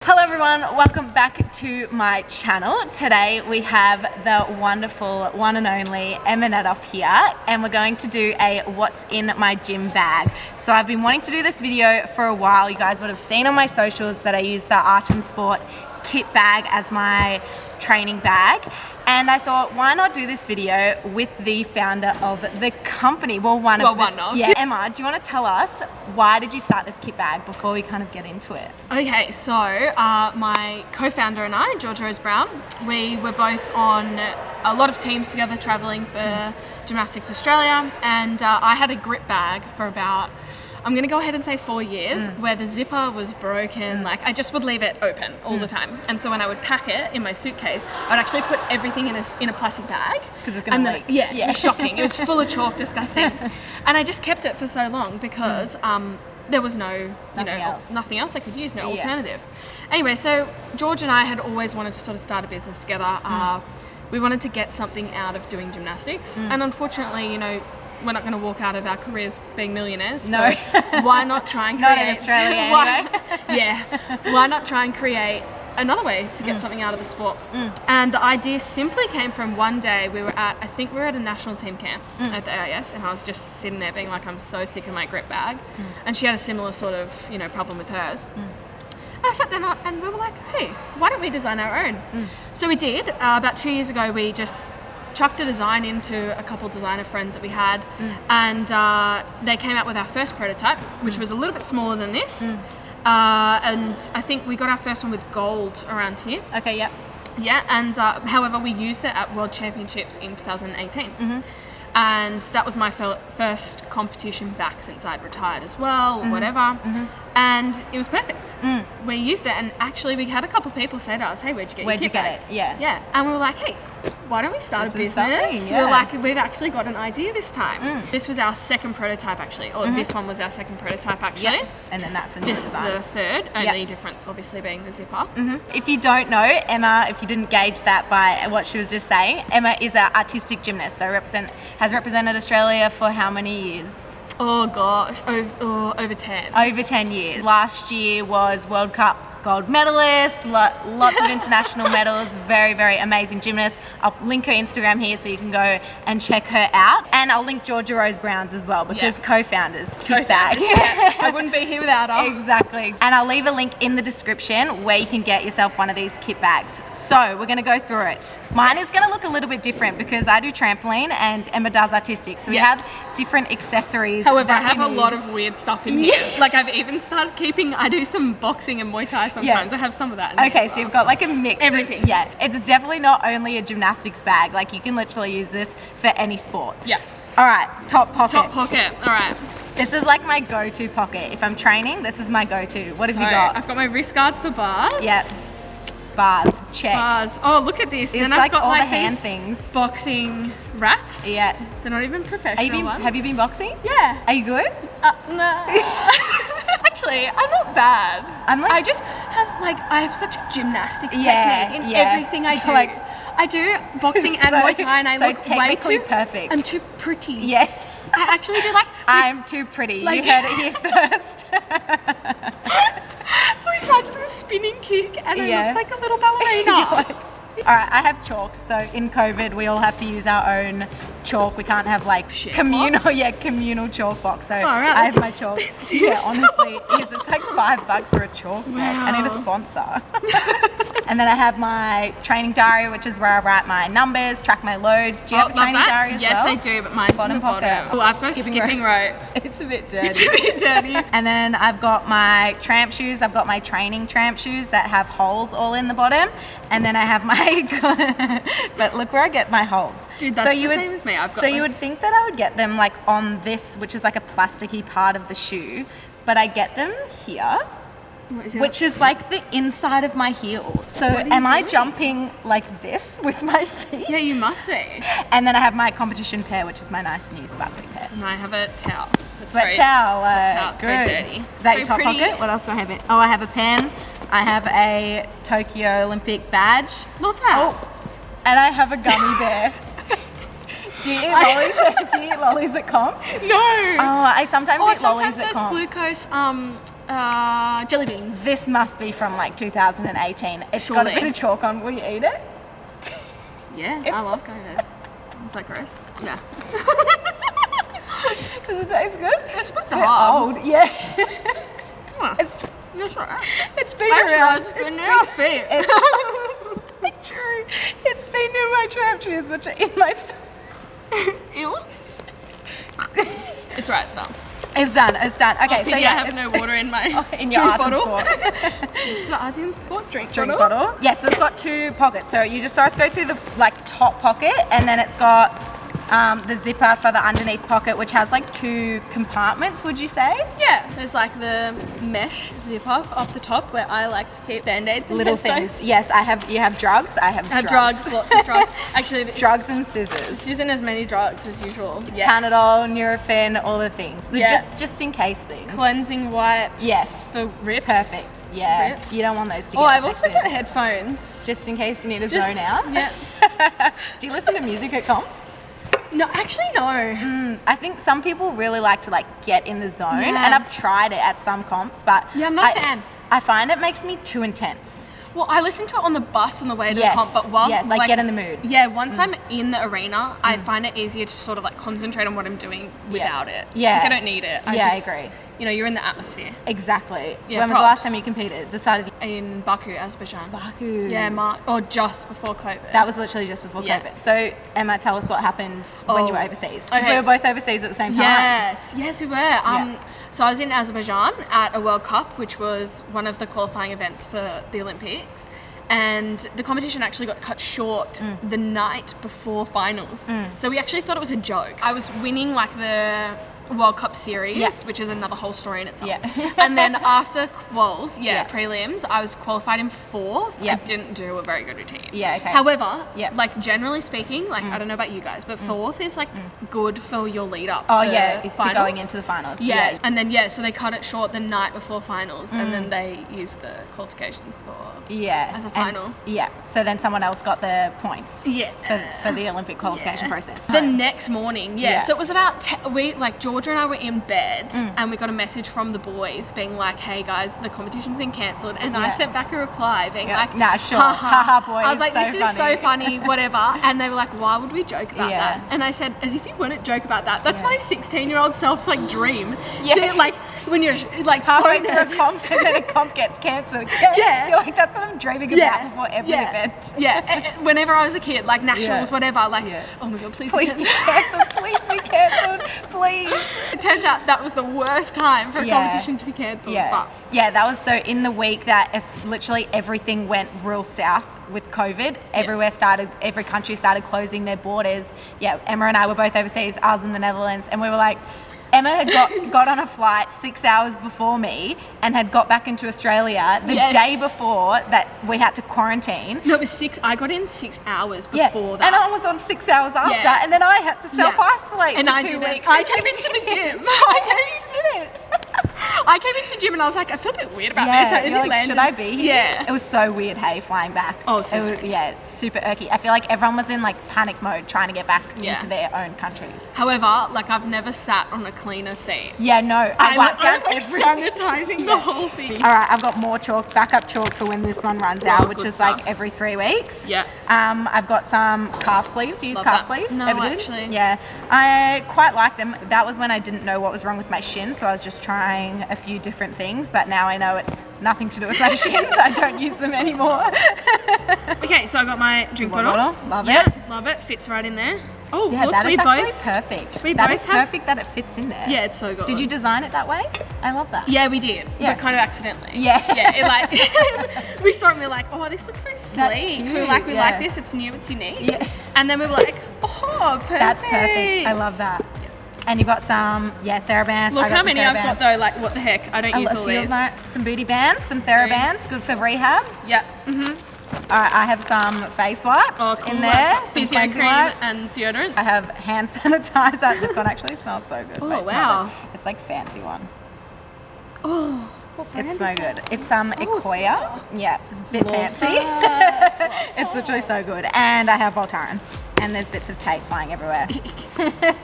Hello everyone, welcome back to my channel. Today we have the wonderful one and only Emma Nedoff here, and we're going to do a what's in my gym bag. So I've been wanting to do this video for a while. You guys would have seen on my socials that I use the Artem Sport kit bag as my training bag. And I thought, why not do this video with the founder of the company? One of. Yeah. Emma, do you want to tell us why did you start this kit bag before we kind of get into it? Okay, so my co-founder and I, Georgia Rose Brown, we were both on a lot of teams together traveling for Gymnastics Australia, and I had a grip bag for about, I'm going to go ahead and say 4 years, where the zipper was broken. Like, I just would leave it open all the time. And so when I would pack it in my suitcase, I would actually put everything in a plastic bag. Because it's going to leak. Yeah, it was shocking. It was full of chalk, disgusting. And I just kept it for so long because there was nothing else I could use, no alternative. Anyway, so George and I had always wanted to sort of start a business together. We wanted to get something out of doing gymnastics. And unfortunately, we're not going to walk out of our careers being millionaires. No. So why not try and create... Not in Australia anyway. Why not try and create another way to get something out of the sport? And the idea simply came from one day we were at a national team camp at the AIS, and I was just sitting there being like, I'm so sick of my grip bag. And she had a similar sort of, problem with hers. And I sat there and we were like, hey, why don't we design our own? So we did. About 2 years ago, we just chucked a design into a couple designer friends that we had, and they came out with our first prototype, which was a little bit smaller than this. And I think we got our first one with gold around here. Okay, yeah. Yeah, and however, we used it at World Championships in 2018. And that was my first competition back since I'd retired as well, or whatever. And it was perfect. We used it, and actually we had a couple people say to us, hey, where'd you get your kit bags? Yeah. And we were like, hey, why don't we start a business? We were like, we've actually got an idea this time. This was our second prototype actually, or this one was our second prototype actually. Yep. And then that's the new design. This is the third, only difference obviously being the zipper. If you don't know, Emma, if you didn't gauge that by what she was just saying, Emma is an artistic gymnast, so has represented Australia for how many years? Oh gosh, over 10. Over 10 years. Last year was World Cup gold medalist, lots of international medals, very, very amazing gymnast. I'll link her Instagram here so you can go and check her out. And I'll link Georgia Rose Brown's as well, because co-founders, kit bag. I wouldn't be here without her. Exactly. And I'll leave a link in the description where you can get yourself one of these kit bags. So we're gonna go through it. Mine is gonna look a little bit different because I do trampoline and Emma does artistic. So we have different accessories. However, I have a lot of weird stuff in here. Like I've even started I do some boxing and Muay Thai sometimes. I have some of that in here as well. So you've got like a mix. Everything. It's definitely not only a gymnastics bag. Like you can literally use this for any sport. Yeah. All right, top pocket. Top pocket, all right. This is like my go-to pocket. If I'm training, this is my go-to. What have you got? I've got my wrist guards for bars. Yep. Bars, check. Bars. Oh, look at this. It's then like I've got all like the hand things. Boxing wraps. Yeah. They're not even professional ones. Have you been boxing? Yeah. Are you good? No. Actually, I'm not bad. I just have such gymnastics technique in everything I do. I do boxing and Muay Thai, and I look way too perfect. I'm too pretty. Yeah. I actually do I'm too pretty. You heard it here first. We tried to do a spinning kick, and I looked like a little ballerina. All right, I have chalk. So in COVID, we all have to use our own chalk. We can't have like communal chalk box. So I have my chalk. Yeah, honestly, it is. It's like $5 for a chalk. Wow. I need a sponsor. And then I have my training diary, which is where I write my numbers, track my load. Do you have a training diary as well? Yes, I do, but mine's bottom in the bottom. pocket. Oh, I've got a skipping rope. It's a bit dirty. And then I've got my tramp shoes. I've got my training tramp shoes that have holes all in the bottom. And then I have my, but look where I get my holes. Dude, that's the same as me. You would think that I would get them like on this, which is like a plasticky part of the shoe, but I get them here. Which is like the inside of my heel. So am I jumping like this with my feet? Yeah, you must be. And then I have my competition pair, which is my nice new sparkly pair. And I have a towel. Sweat towel. It's very dirty. Is that your top pocket? What else do I have in? Oh, I have a pen. I have a Tokyo Olympic badge. Love that. Oh, and I have a gummy bear. Do you eat lollies? Do you eat lollies at comp? No. Oh, I sometimes eat lollies at comp. Sometimes those glucose Jelly beans. This must be from like 2018. It's got Surely. a bit of chalk on. Will you eat it? Yeah, I love gummy bears. Is that gross? Yeah. Does it taste good? It's pretty Bit hard. old. Yeah. Yeah. It's That's right. it's been Actually, around. it's been in our feet. True. It's been in my trap shoes, which are in my. Ew. It's right, it's done. It's done. It's done. Okay, so I yeah, have no water in my in your drink Artem bottle. Sport This is the Artem Sport drink bottle. Yeah, so it's got 2 pockets. So you just saw us go through the like top pocket, and then it's got the zipper for the underneath pocket, which has like 2 compartments. Would you say? Yeah, there's like the mesh zip off the top where I like to keep band-aids and Little headphones. things. Yes, I have. You have drugs. I have Drugs, lots of drugs. Actually, drugs and scissors. This isn't as many drugs as usual. Yes. Panadol, Nurofen, all the things. The Yeah. just in case things. Cleansing wipes. Yes. For rips. Perfect. Yeah. Rips. You don't want those to Oh, get I've also affected. got headphones. Just in case you need to Just- zone out. Yeah. Do you listen to music at comps? No, actually no. I think some people really like to like get in the zone, Yeah. and I've tried it at some comps, but Yeah, I'm not a fan. I find it makes me too intense. Well, I listen to it on the bus on the way to Yes. the comp, but while Yeah, like get in the mood. Yeah, once I'm in the arena, I find it easier to sort of like concentrate on what I'm doing without it. Yeah. Like I don't need it. Yeah, I agree. You know, you're in the atmosphere. Exactly. Yeah, When was the last props. time you competed? The start of the In Baku, Azerbaijan. Baku. Yeah, or just before COVID. That was literally just before Yeah. COVID. So, Emma, tell us what happened when you were Oh. overseas. Because Okay, we were both overseas at the same time. Yes, we were. So I was in Azerbaijan at a World Cup, which was one of the qualifying events for the Olympics. And the competition actually got cut short the night before finals. So we actually thought it was a joke. I was winning like the World Cup series, Yeah. which is another whole story in itself. Yeah. And then after quals, Yeah. prelims, I was qualified in 4th. Yeah. I didn't do a very good routine. Yeah, okay. However, Yeah. like generally speaking, like I don't know about you guys, but 4th is like good for your lead up. Oh, for yeah, if finals. to going into the finals. Yeah. And then so they cut it short the night before finals, and then they used the qualifications for. Yeah. As a And- final. yeah. So then someone else got the points. Yeah. For the Olympic qualification process. The next morning, Yeah. So it was about Georgia and I were in bed, and we got a message from the boys being like, "Hey guys, the competition's been cancelled," and I Yeah. sent back a reply being Yeah. like, Nah, sure. haha. Haha, boys, I was like, so "This is so funny, whatever," and they were like, "Why would we joke about Yeah. that?" And I said, "As if you wouldn't joke about that. That's Yeah. my 16-year-old self's like dream." Yeah. To like when you're like Halfway so through a nervous. comp and then a comp gets cancelled. Yeah. You're like, that's what I'm dreaming about before every yeah. event. Yeah. And whenever I was a kid, like nationals, Yeah. whatever, like, Yeah. oh my god, please, Please be cancelled. Please be cancelled. Please. It turns out that was the worst time for a Yeah. competition to be cancelled. Yeah. But Yeah, that was so in the week that it's literally everything went real south with COVID. Every country started closing their borders. Yeah, Emma and I were both overseas, I was in the Netherlands, and we were like, Emma had got on a flight 6 hours before me and had got back into Australia the Yes. day before that we had to quarantine. no, it was 6. I got in 6 hours Yeah, before that. and I was on 6 hours after, Yeah. and then I had to self-isolate And for I 2 didn't. weeks. I came into the gym. I did it. I came into the gym and I was like, I feel a bit weird about this. Yeah, I you're like, landed. should I be here? Yeah. It was so weird, hey, flying back. Oh, so It was- strange. yeah, it's super irky. I feel like everyone was in like panic mode trying to get back Yeah. into their own countries. However, like I've never sat on a cleaner seat. Yeah, no, I wiped I down was like everything. sanitizing Yeah. the whole thing. All right, I've got more chalk, backup chalk for when this one runs out, which good is stuff. like every 3 weeks. Yeah. I've got some calf sleeves. Do you use Love calf that. sleeves? No, Ever did? actually. Yeah, I quite like them. That was when I didn't know what was wrong with my shin, so I was just trying a few different things. But now I know it's nothing to do with my shins. I don't use them anymore. Okay, so I got my drink Water bottle. bottle, love Yeah, it. love it. Fits right in there. Oh, Yeah, look, that we is actually both. perfect. we That both is have- perfect that it fits in there. Yeah, it's so good. Did you design it that way? I love that. Yeah, we did, Yeah. but kind of accidentally. Yeah. Yeah, it like we saw it and we were like, oh, this looks so sleek. cute, We were like, we yeah. like this. It's new. It's unique. Yeah. And then we were like, oh, perfect. That's perfect. I love that. And you've got some, TheraBands. Look I got how some many I've TheraBands. got though. Like, what the heck? I don't use A all few of these. my, some booty bands, some TheraBands, good for rehab. Yeah. All right, I have some face wipes Oh, cool. in there, some Physio cleansing cream wipes. and deodorant. I have hand sanitizer. This one actually smells so good. Oh, Wait, smell wow. this. It's like fancy one. Oh, what brand It's is so that? good. It's Ecoya. Yeah, bit Love fancy. that. It's literally so good. And I have Voltaren. and there's bits of tape flying everywhere.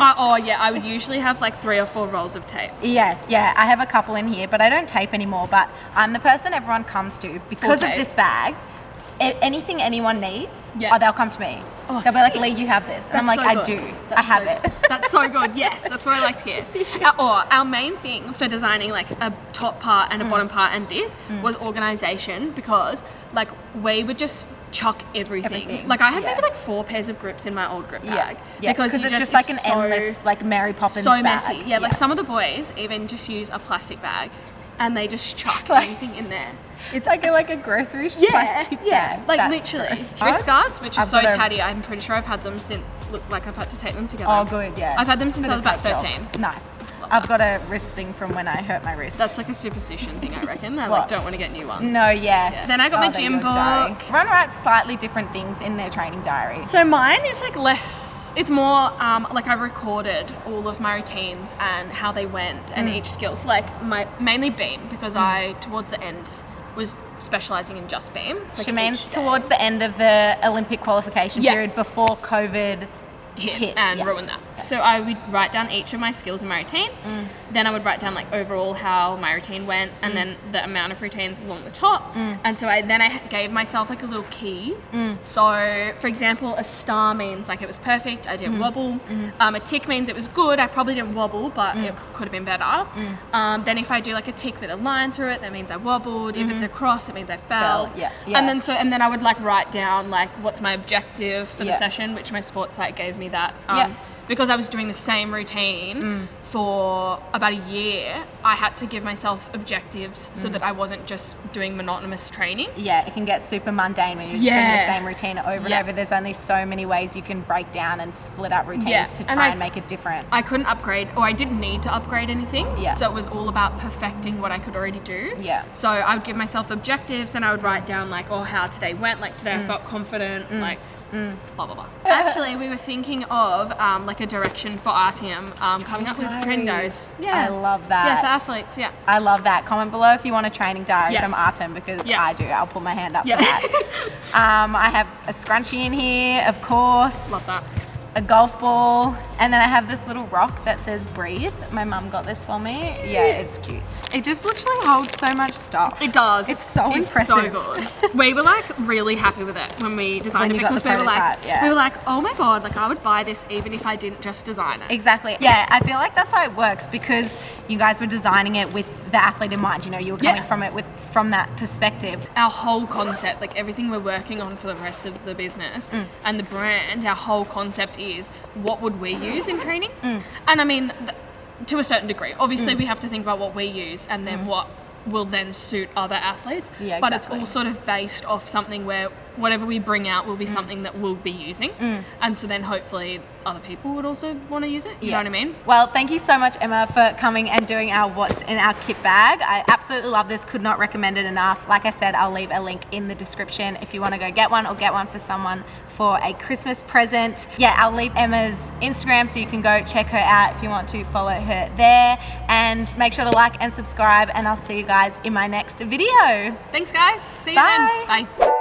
Oh yeah, I would usually have like 3 or 4 rolls of tape. Yeah, I have a couple in here, but I don't tape anymore. But I'm the person everyone comes to because of this bag. Anything anyone needs, they'll come to me. Oh, they'll be like, Lee, you have this. And I'm like, I do. I have it. That's so good. Yes, that's what I like to hear. Our main thing for designing like a top part and a bottom part and this was organization, because like we would just chuck everything. Like I had maybe like 4 pairs of grips in my old grip bag. Because it's just like an endless like Mary Poppins so bag. Messy. Yeah, like some of the boys even just use a plastic bag and they just chuck anything in there. It's like a grocery plastic bag. Like That's literally. gross. Wrist guards, which are I've so got a- tatty. I'm pretty sure I've had them since, look like I've had to tape them together. Oh, good, yeah. I've had them since I was about Tape job. 13. Nice. I've got a wrist thing from when I hurt my wrist. That's like a superstition thing, I reckon. I What? like don't want to get new ones. No, yeah. Then I got my they're gym your book. diary. Everyone writes slightly different things in their training diary. So mine is like less, it's more like I recorded all of my routines and how they went and each skill. So like mainly beam, because I, towards the end, was specialising in just beam. So She like means each day towards the end of the Olympic qualification period before COVID hit and ruin that. So I would write down each of my skills in my routine. Then I would write down like overall how my routine went, and then the amount of routines along the top. And so I gave myself like a little key. So for example, a star means like it was perfect, I didn't wobble. A tick means it was good, I probably didn't wobble, but it could have been better. Then if I do like a tick with a line through it, that means I wobbled. If it's a cross, it means I fell. And then I would like write down like what's my objective for the session, which my sports site gave me that. Because I was doing the same routine for about a year, I had to give myself objectives so that I wasn't just doing monotonous training. Yeah, it can get super mundane when you're just doing the same routine over and over. There's only so many ways you can break down and split up routines to try and make it different. I couldn't upgrade, or I didn't need to upgrade anything. So it was all about perfecting what I could already do. So I would give myself objectives, then I would write down like, how today went. Like today I felt confident, like blah blah blah. Actually, we were thinking of like a direction for Artyom coming up with training diaries. I love that. Yeah, for athletes. Yeah, I love that. Comment below if you want a training diary Yes. from Artyom, because Yeah. I do. I'll put my hand up for that. I have a scrunchie in here, of course. love that. A golf ball, and then I have this little rock that says breathe. My mum got this for me. Yeah, it's cute. It just literally holds so much stuff. It does. It's so impressive. So good. We were like really happy with it when we designed When it, you got because the we were like, prototype, oh my god, like I would buy this even if I didn't just design it. Exactly. Yeah, I feel like that's how it works, because you guys were designing it with the athlete in mind. You know, you were coming from it from that perspective. Our whole concept, like everything we're working on for the rest of the business and the brand, our whole concept is what would we use in training? And I mean, to a certain degree, obviously we have to think about what we use and then what will then suit other athletes. Yeah, but it's exactly. all sort of based off something where whatever we bring out will be something that we'll be using. And so then hopefully other people would also want to use it. You know what I mean? Well, thank you so much, Emma, for coming and doing our what's in our kit bag. I absolutely love this. Could not recommend it enough. Like I said, I'll leave a link in the description if you want to go get one, or get one for someone for a Christmas present. Yeah, I'll leave Emma's Instagram so you can go check her out if you want to follow her there. And make sure to like and subscribe, and I'll see you guys in my next video. Thanks guys. See you Bye. then. Bye.